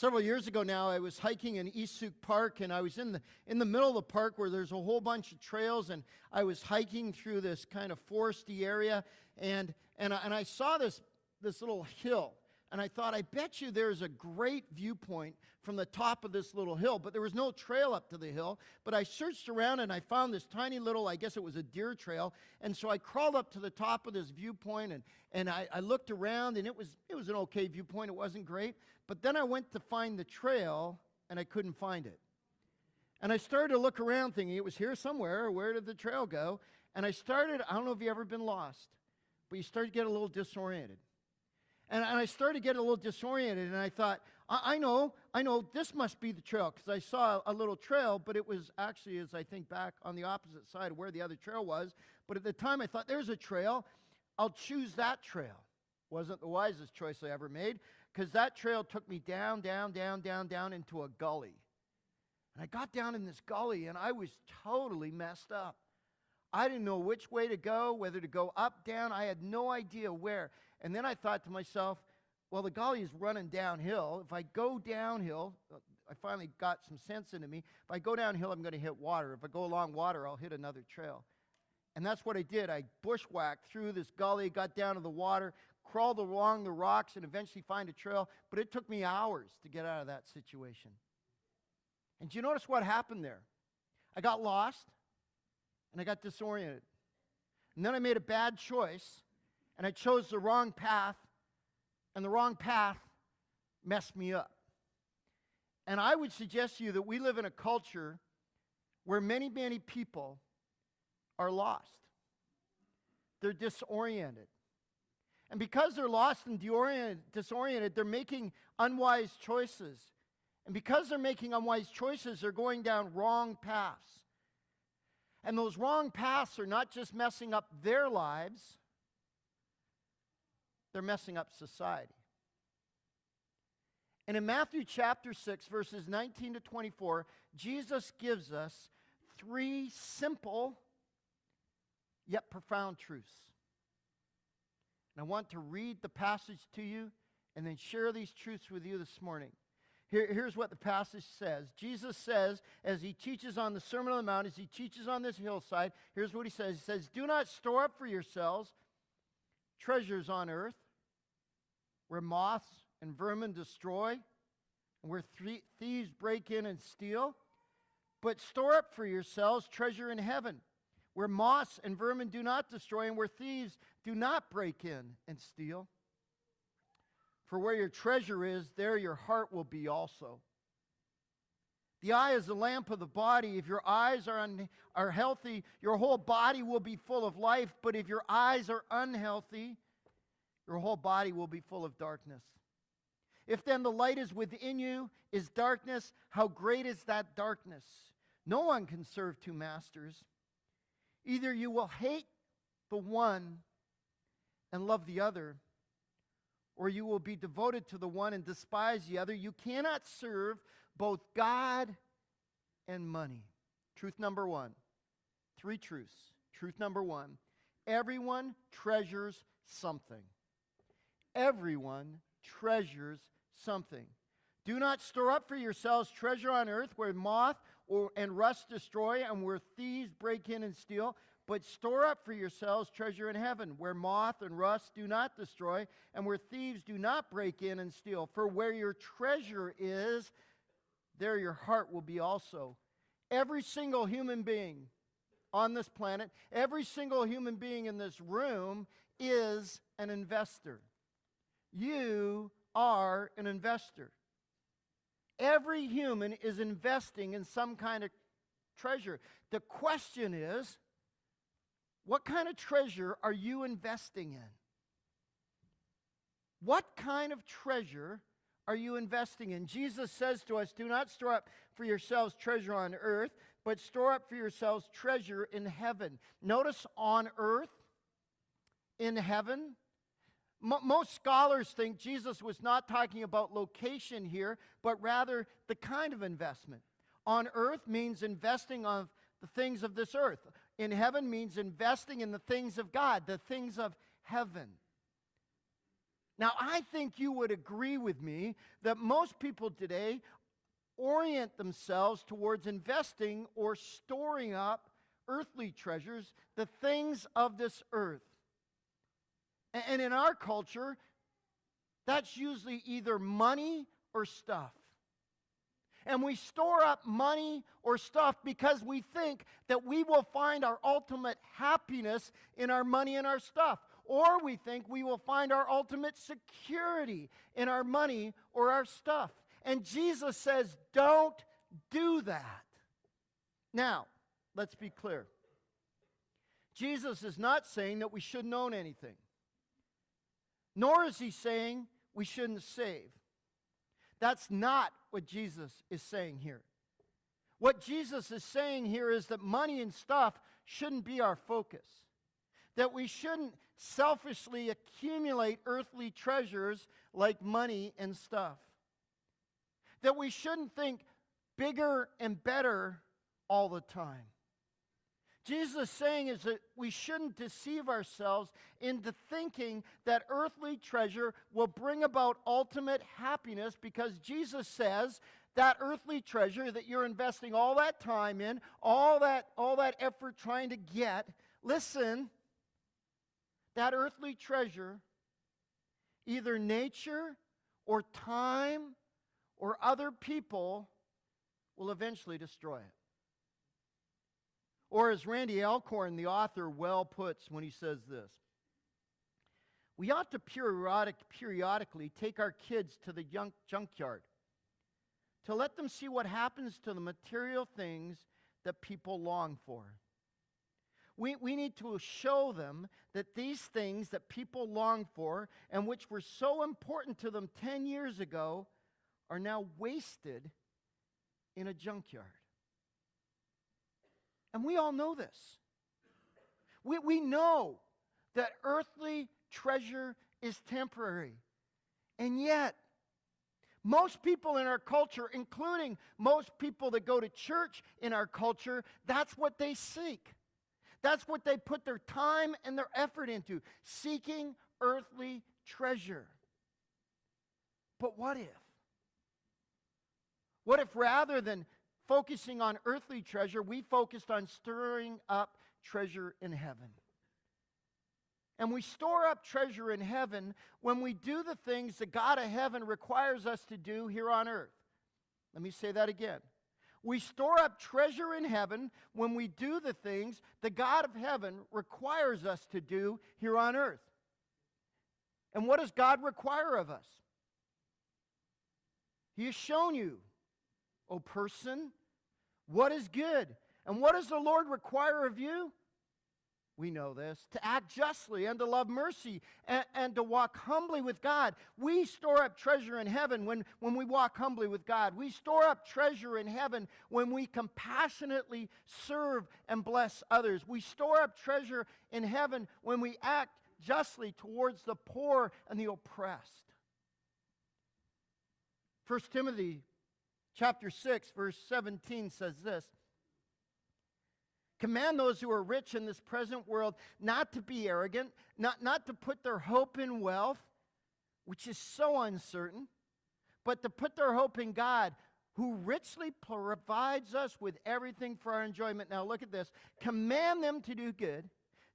Several years ago now, I was hiking in East Sioux Park, and I was in the middle of the park where there's a whole bunch of trails, and I was hiking through this kind of foresty area, and I saw this little hill, and I thought, I bet you there's a great viewpoint from the top of this little hill, but there was no trail up to the hill. But I searched around, and I found this tiny little, I guess it was a deer trail, and so I crawled up to the top of this viewpoint, and I looked around, and it was an okay viewpoint. It wasn't great, but then I went to find the trail, and I couldn't find it. And I started to look around thinking it was here somewhere. Where did the trail go? And I don't know if you've ever been lost, but you start to get a little disoriented. And I started to get a little disoriented, and I thought, I know, this must be the trail, because I saw a little trail, but it was actually, as I think back, on the opposite side of where the other trail was. But at the time, I thought, there's a trail. I'll choose that trail. Wasn't the wisest choice I ever made, because that trail took me down into a gully. And I got down in this gully, and I was totally messed up. I didn't know which way to go, whether to go up, down. I had no idea where. And then I thought to myself, well, the gully is running downhill. If I go downhill, I finally got some sense into me. If I go downhill, I'm going to hit water. If I go along water, I'll hit another trail. And that's what I did. I bushwhacked through this gully, got down to the water, crawled along the rocks, and eventually find a trail. But it took me hours to get out of that situation. And do you notice what happened there? I got lost, and I got disoriented. And then I made a bad choice, and I chose the wrong path, and the wrong path messed me up. And I would suggest to you that we live in a culture where many people are lost. They're disoriented. And because they're lost and disoriented, they're making unwise choices. And because they're making unwise choices, they're going down wrong paths. And those wrong paths are not just messing up their lives, they're messing up society. And in Matthew chapter 6, verses 19 to 24, Jesus gives us 3 simple yet profound truths. And I want to read the passage to you and then share these truths with you this morning. Here's what the passage says. Jesus says, as he teaches on the Sermon on the Mount, as he teaches on this hillside, here's what he says. He says, do not store up for yourselves treasures on earth, where moths and vermin destroy, and where thieves break in and steal, but store up for yourselves treasure in heaven, where moths and vermin do not destroy, and where thieves do not break in and steal. For where your treasure is, there your heart will be also. The eye is the lamp of the body. If your eyes are healthy, your whole body will be full of life. But if your eyes are unhealthy, your whole body will be full of darkness. If then the light is within you is darkness, how great is that darkness? No one can serve 2 masters. Either you will hate the one and love the other, or you will be devoted to the one and despise the other. You cannot serve both God and money. Truth number 1. 3 truths. Truth number 1. Everyone treasures something. Everyone treasures something. Do not store up for yourselves treasure on earth where moth and rust destroy and where thieves break in and steal, but store up for yourselves treasure in heaven where moth and rust do not destroy and where thieves do not break in and steal. For where your treasure is, there your heart will be also. Every single human being on this planet, every single human being in this room is an investor. You are an investor. Every human is investing in some kind of treasure. The question is, what kind of treasure are you investing in? What kind of treasure are you investing in? Jesus says to us, do not store up for yourselves treasure on earth, but store up for yourselves treasure in heaven. Notice on earth, in heaven. Most scholars think Jesus was not talking about location here, but rather the kind of investment. On earth means investing of the things of this earth. In heaven means investing in the things of God, the things of heaven. Now, I think you would agree with me that most people today orient themselves towards investing or storing up earthly treasures, the things of this earth. And in our culture, that's usually either money or stuff. And we store up money or stuff because we think that we will find our ultimate happiness in our money and our stuff. Or we think we will find our ultimate security in our money or our stuff. And Jesus says, don't do that. Now, let's be clear. Jesus is not saying that we shouldn't own anything. Nor is he saying we shouldn't save. That's not what Jesus is saying here. What Jesus is saying here is that money and stuff shouldn't be our focus. That we shouldn't selfishly accumulate earthly treasures like money and stuff. That we shouldn't think bigger and better all the time. Jesus is saying is that we shouldn't deceive ourselves into thinking that earthly treasure will bring about ultimate happiness, because Jesus says that earthly treasure that you're investing all that time in, all that effort trying to get, listen, that earthly treasure, either nature or time or other people, will eventually destroy it. Or as Randy Alcorn, the author, well puts when he says this, we ought to periodically take our kids to the junkyard to let them see what happens to the material things that people long for. We need to show them that these things that people long for and which were so important to them 10 years ago are now wasted in a junkyard. And we all know this. We know that earthly treasure is temporary. And yet, most people in our culture, including most people that go to church in our culture, that's what they seek. That's what they put their time and their effort into, seeking earthly treasure. But what if? What if rather than focusing on earthly treasure, we focused on stirring up treasure in heaven? And we store up treasure in heaven when we do the things that God of heaven requires us to do here on earth. Let me say that again. We store up treasure in heaven when we do the things that God of heaven requires us to do here on earth. And what does God require of us? He has shown you, O person, what is good. And what does the Lord require of you? We know this, to act justly and to love mercy and to walk humbly with God. We store up treasure in heaven when we walk humbly with God. We store up treasure in heaven when we compassionately serve and bless others. We store up treasure in heaven when we act justly towards the poor and the oppressed. 1 Timothy chapter 6, verse 17 says this, command those who are rich in this present world not to be arrogant, not to put their hope in wealth, which is so uncertain, but to put their hope in God, who richly provides us with everything for our enjoyment. Now look at this. Command them to do good,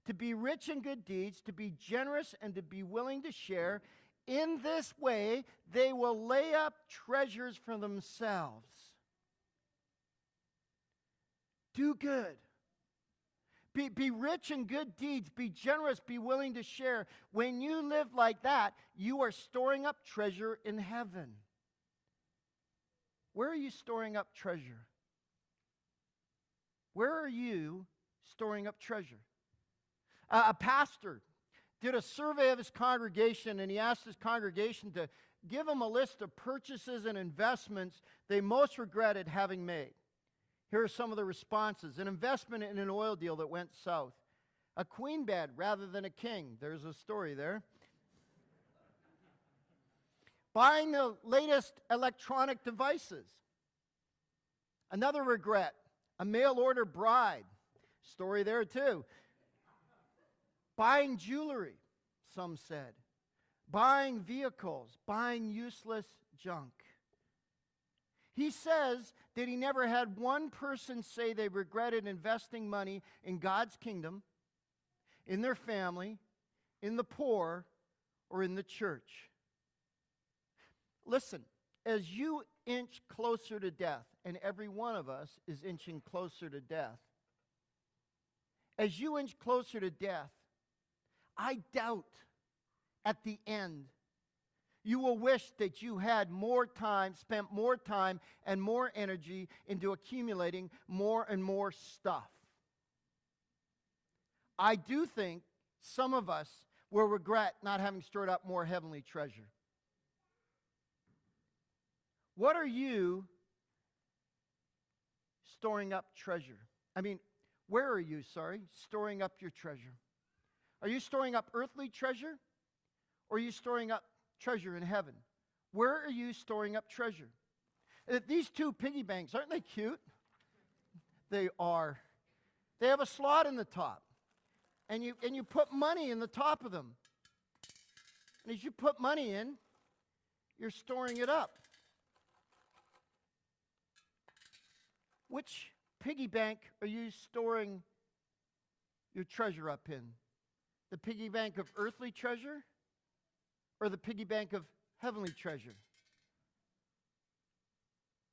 to be rich in good deeds, to be generous, and to be willing to share. In this way, they will lay up treasures for themselves. Do good. Be rich in good deeds. Be generous. Be willing to share. When you live like that, you are storing up treasure in heaven. Where are you storing up treasure? Where are you storing up treasure? A pastor did a survey of his congregation, and he asked his congregation to give him a list of purchases and investments they most regretted having made. Here are some of the responses. An investment in an oil deal that went south. A queen bed rather than a king. There's a story there. Buying the latest electronic devices. Another regret. A mail order bride. Story there too. Buying jewelry, some said. buying vehicles, buying useless junk. He says that he never had one person say they regretted investing money in God's kingdom, in their family, in the poor, or in the church. Listen, as you inch closer to death, and every one of us is inching closer to death, as you inch closer to death, I doubt at the end you will wish that you had more time, spent more time and more energy into accumulating more and more stuff. I do think some of us will regret not having stored up more heavenly treasure. What are you storing up treasure? Where are you, storing up your treasure? Are you storing up earthly treasure? Or are you storing up treasure in heaven? Where are you storing up treasure? These two piggy banks, aren't they cute? They are. They have a slot in the top. And you put money in the top of them. And as you put money in, you're storing it up. Which piggy bank are you storing your treasure up in? The piggy bank of earthly treasure or the piggy bank of heavenly treasure?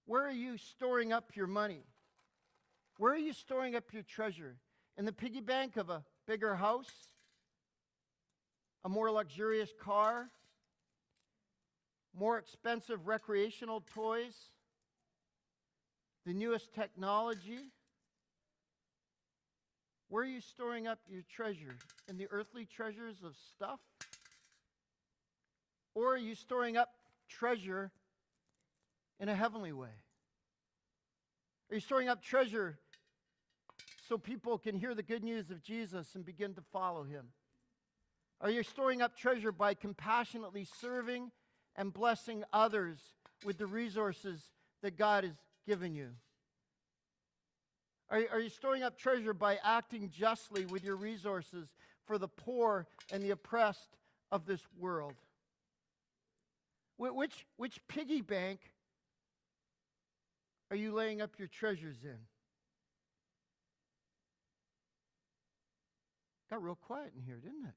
Where are you storing up your money? Where are you storing up your treasure? In the piggy bank of a bigger house? A more luxurious car? More expensive recreational toys? The newest technology? Where are you storing up your treasure? In the earthly treasures of stuff? Or are you storing up treasure in a heavenly way? Are you storing up treasure so people can hear the good news of Jesus and begin to follow him? Are you storing up treasure by compassionately serving and blessing others with the resources that God has given you? Are you storing up treasure by acting justly with your resources for the poor and the oppressed of this world? Which piggy bank are you laying up your treasures in? Got real quiet in here, didn't it?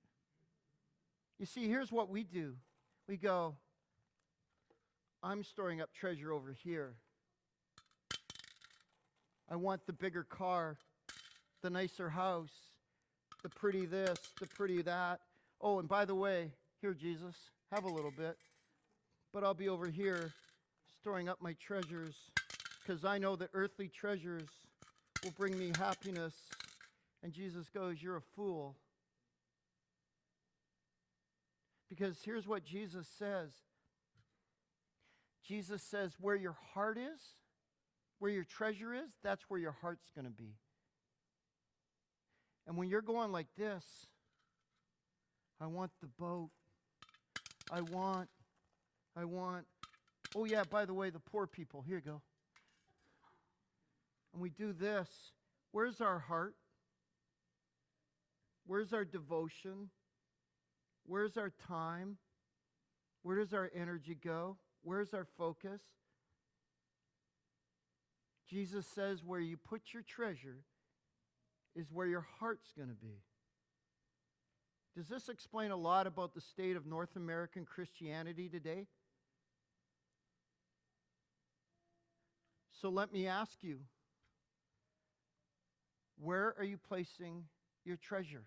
You see, here's what we do. We go, I'm storing up treasure over here. I want the bigger car, the nicer house, the pretty this, the pretty that. Oh, and by the way, here, Jesus, have a little bit. But I'll be over here storing up my treasures because I know that earthly treasures will bring me happiness. And Jesus goes, you're a fool. Because here's what Jesus says. Jesus says, where your heart is, where your treasure is, that's where your heart's going to be. And when you're going like this, I want the boat. I want. Oh yeah, by the way, the poor people, here you go. And we do this. Where's our heart? Where's our devotion? Where's our time? Where does our energy go? Where's our focus? Jesus says where you put your treasure is where your heart's going to be. Does this explain a lot about the state of North American Christianity today? So let me ask you, where are you placing your treasure?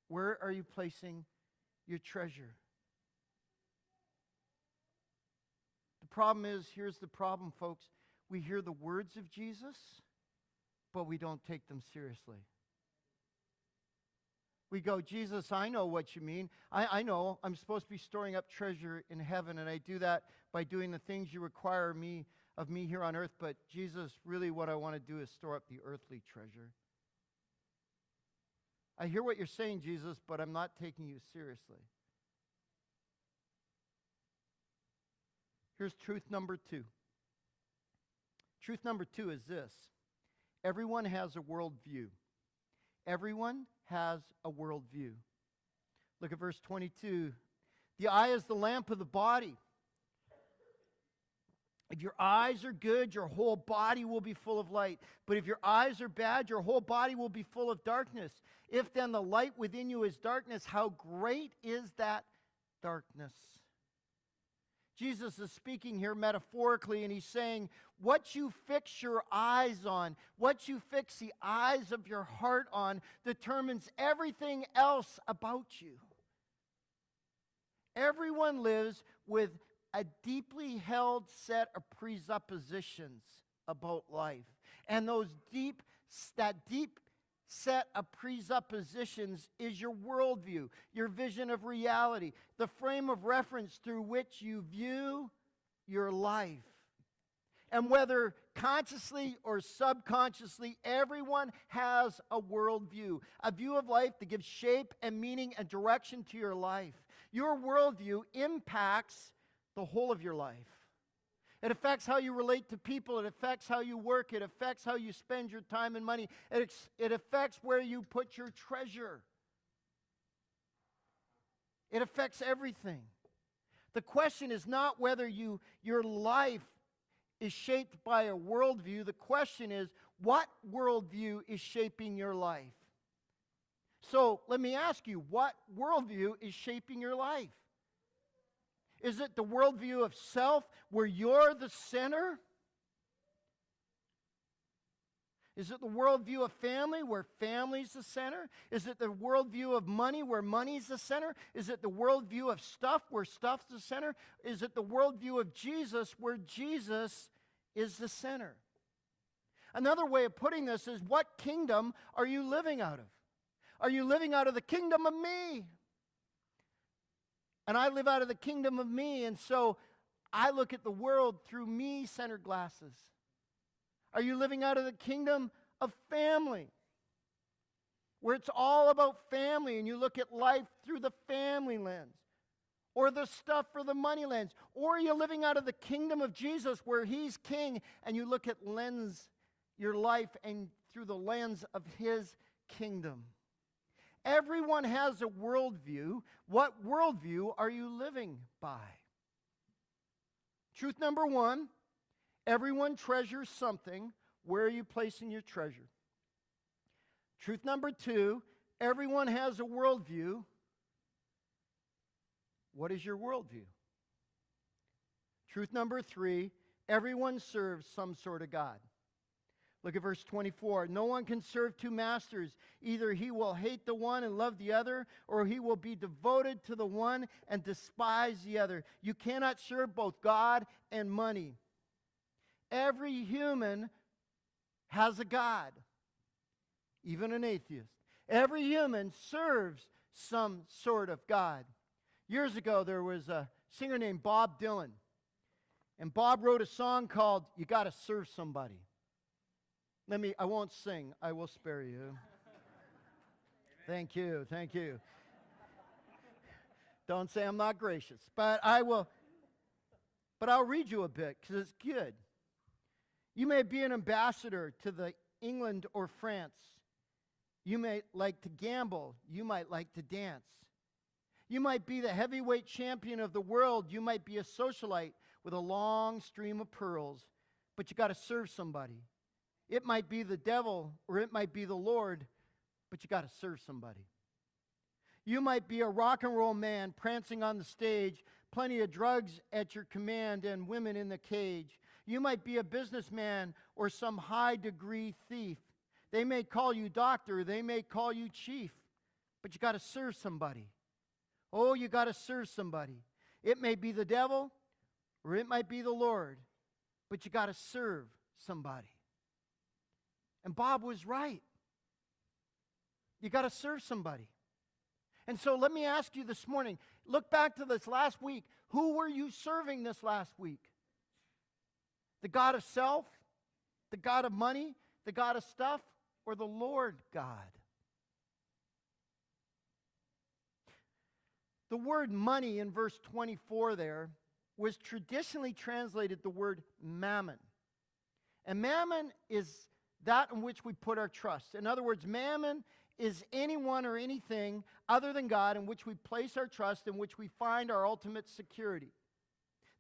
Where are you placing your treasure? The problem is, here's the problem, folks. We hear the words of Jesus, but we don't take them seriously. We go, Jesus, I know what you mean. I know I'm supposed to be storing up treasure in heaven, and I do that by doing the things you require of me here on earth. But Jesus, really what I want to do is store up the earthly treasure. I hear what you're saying, Jesus, but I'm not taking you seriously. Here's truth number 2. Truth number 2 is this. Everyone has a worldview. Everyone has a worldview. Look at verse 22. The eye is the lamp of the body. If your eyes are good, your whole body will be full of light. But if your eyes are bad, your whole body will be full of darkness. If then the light within you is darkness, how great is that darkness? Jesus is speaking here metaphorically, and he's saying, what you fix your eyes on, what you fix the eyes of your heart on, determines everything else about you. Everyone lives with a deeply held set of presuppositions about life. And that deep set of presuppositions is your worldview, your vision of reality, the frame of reference through which you view your life. And whether consciously or subconsciously, everyone has a worldview, a view of life that gives shape and meaning and direction to your life. Your worldview impacts the whole of your life. It affects how you relate to people. It affects how you work. It affects how you spend your time and money. It affects where you put your treasure. It affects everything. The question is not whether your life is shaped by a worldview. The question is, what worldview is shaping your life? So let me ask you, what worldview is shaping your life? Is it the worldview of self, where you're the center? Is it the worldview of family, where family's the center? Is it the worldview of money, where money's the center? Is it the worldview of stuff, where stuff's the center? Is it the worldview of Jesus, where Jesus is the center? Another way of putting this is, what kingdom are you living out of? Are you living out of the kingdom of me? And I live out of the kingdom of me, and so I look at the world through me-centered glasses. Are you living out of the kingdom of family, where it's all about family, and you look at life through the family lens, or the stuff for the money lens? Or are you living out of the kingdom of Jesus, where he's king, and you look at your life and through the lens of his kingdom? Everyone has a worldview. What worldview are you living by? Truth number one, everyone treasures something. Where are you placing your treasure? Truth number two, everyone has a worldview. What is your worldview? Truth number three, everyone serves some sort of God. Look at verse 24. No one can serve two masters. Either he will hate the one and love the other, or he will be devoted to the one and despise the other. You cannot serve both God and money. Every human has a God, even an atheist. Every human serves some sort of God. Years ago, there was a singer named Bob Dylan, and Bob wrote a song called "You Gotta Serve Somebody." I won't sing. I will spare you. Thank you. Thank you. Don't say I'm not gracious, but I will. But I'll read you a bit because it's good. You may be an ambassador to the England or France. You may like to gamble. You might like to dance. You might be the heavyweight champion of the world. You might be a socialite with a long stream of pearls, but you got to serve somebody. It might be the devil or it might be the Lord, but you got to serve somebody. You might be a rock and roll man prancing on the stage, plenty of drugs at your command and women in the cage. You might be a businessman or some high-degree thief. They may call you doctor, they may call you chief, but you got to serve somebody. Oh, you got to serve somebody. It may be the devil or it might be the Lord, but you got to serve somebody. And Bob was right. You got to serve somebody. And so let me ask you this morning, look back to this last week. Who were you serving this last week? The God of self? The God of money? The God of stuff? Or the Lord God? The word money in verse 24 there was traditionally translated the word mammon. And mammon is that in which we put our trust. In other words, mammon is anyone or anything other than God in which we place our trust, in which we find our ultimate security.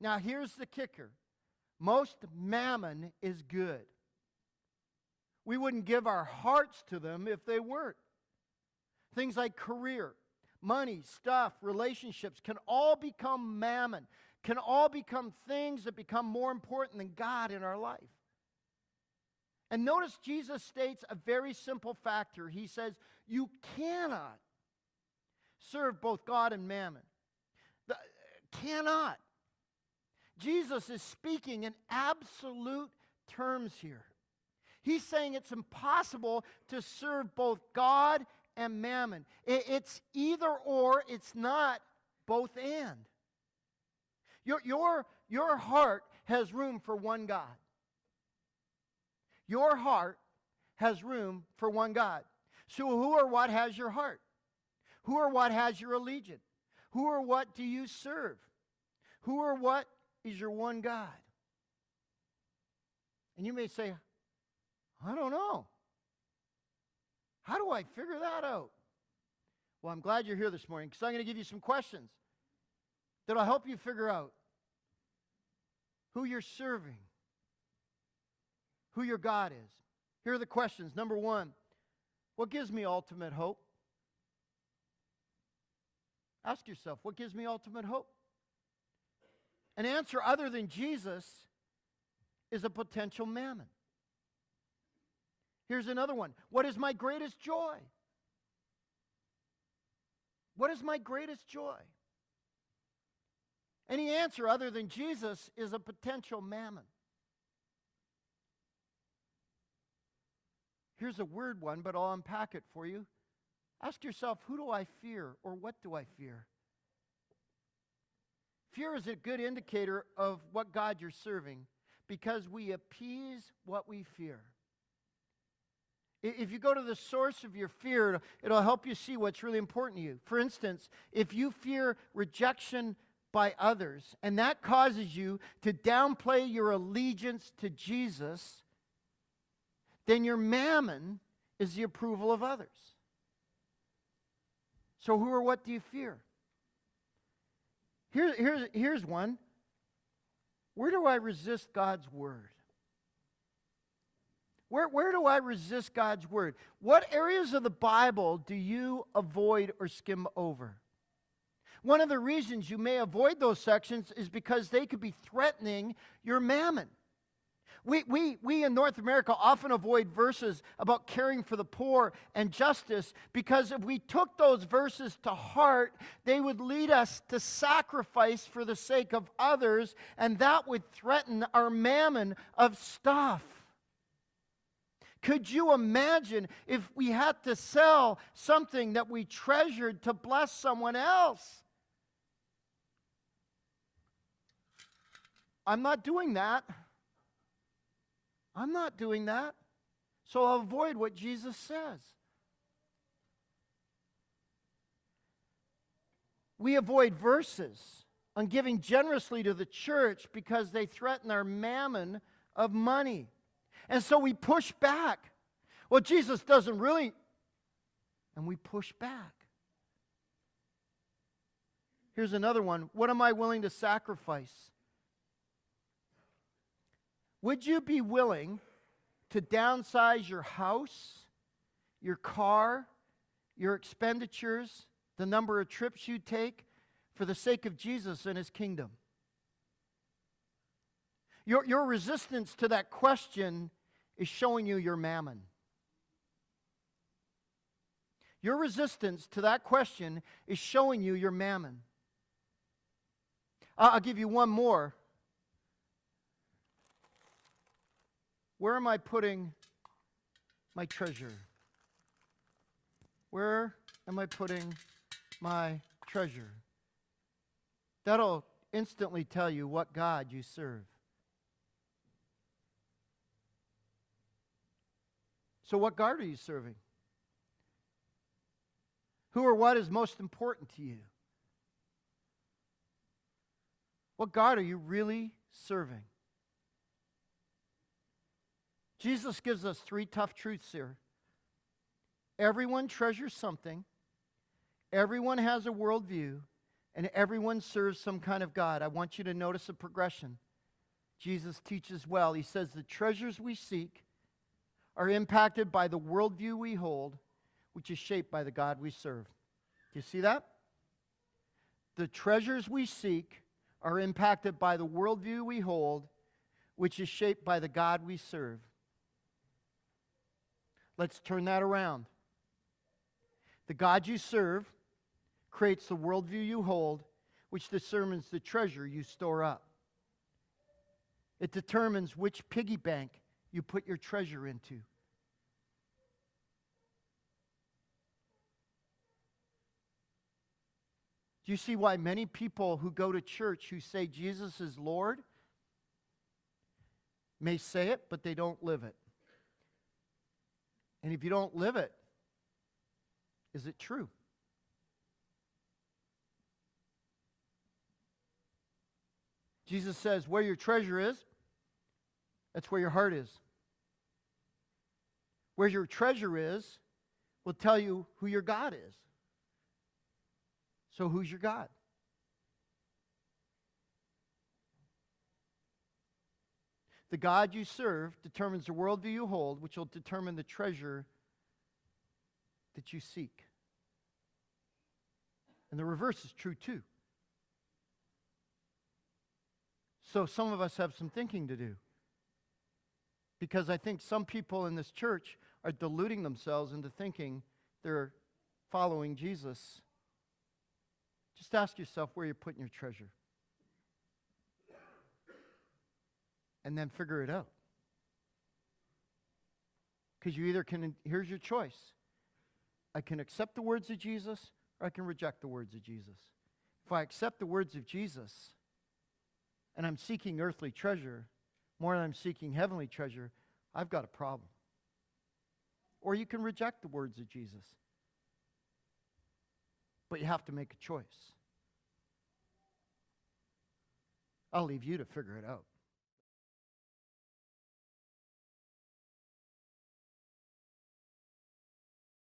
Now, here's the kicker. Most mammon is good. We wouldn't give our hearts to them if they weren't. Things like career, money, stuff, relationships can all become mammon, can all become things that become more important than God in our life. And notice Jesus states a very simple factor. He says, you cannot serve both God and mammon. Cannot. Jesus is speaking in absolute terms here. He's saying it's impossible to serve both God and mammon. It's either or, it's not both and. Your heart has room for one God. Your heart has room for one God. So who or what has your heart? Who or what has your allegiance? Who or what do you serve? Who or what is your one God? And you may say, I don't know. How do I figure that out? Well, I'm glad you're here this morning because I'm going to give you some questions that will help you figure out who you're serving, who your God is. Here are the questions. Number one, what gives me ultimate hope? Ask yourself, what gives me ultimate hope? An answer other than Jesus is a potential mammon. Here's another one. What is my greatest joy? What is my greatest joy? Any answer other than Jesus is a potential mammon. Here's a weird one, but I'll unpack it for you. Ask yourself, who do I fear or what do I fear? Fear is a good indicator of what God you're serving because we appease what we fear. If you go to the source of your fear, it'll help you see what's really important to you. For instance, if you fear rejection by others, and that causes you to downplay your allegiance to Jesus, then your mammon is the approval of others. So who or what do you fear? Here's one. Where do I resist God's word? Where do I resist God's word? What areas of the Bible do you avoid or skim over? One of the reasons you may avoid those sections is because they could be threatening your mammon. We in North America often avoid verses about caring for the poor and justice because if we took those verses to heart, they would lead us to sacrifice for the sake of others, and that would threaten our mammon of stuff. Could you imagine if we had to sell something that we treasured to bless someone else? I'm not doing that. I'm not doing that. So I'll avoid what Jesus says. We avoid verses on giving generously to the church because they threaten our mammon of money. And so we push back. Well, Jesus doesn't really. And we push back. Here's another one. What am I willing to sacrifice? Would you be willing to downsize your house, your car, your expenditures, the number of trips you take for the sake of Jesus and His kingdom? Your resistance to that question is showing you your mammon. Your resistance to that question is showing you your mammon. I'll give you one more. Where am I putting my treasure? Where am I putting my treasure? That'll instantly tell you what God you serve. So what God are you serving? Who or what is most important to you? What God are you really serving? Jesus gives us three tough truths here. Everyone treasures something. Everyone has a worldview. And everyone serves some kind of God. I want you to notice a progression. Jesus teaches well. He says the treasures we seek are impacted by the worldview we hold, which is shaped by the God we serve. Do you see that? The treasures we seek are impacted by the worldview we hold, which is shaped by the God we serve. Let's turn that around. The God you serve creates the worldview you hold, which determines the treasure you store up. It determines which piggy bank you put your treasure into. Do you see why many people who go to church who say Jesus is Lord may say it, but they don't live it? And if you don't live it, is it true? Jesus says, where your treasure is, that's where your heart is. Where your treasure is will tell you who your God is. So who's your God? The God you serve determines the worldview you hold, which will determine the treasure that you seek. And the reverse is true too. So some of us have some thinking to do. Because I think some people in this church are deluding themselves into thinking they're following Jesus. Just ask yourself where you're putting your treasure. And then figure it out. Because you either can, here's your choice. I can accept the words of Jesus, or I can reject the words of Jesus. If I accept the words of Jesus, and I'm seeking earthly treasure more than I'm seeking heavenly treasure, I've got a problem. Or you can reject the words of Jesus. But you have to make a choice. I'll leave you to figure it out.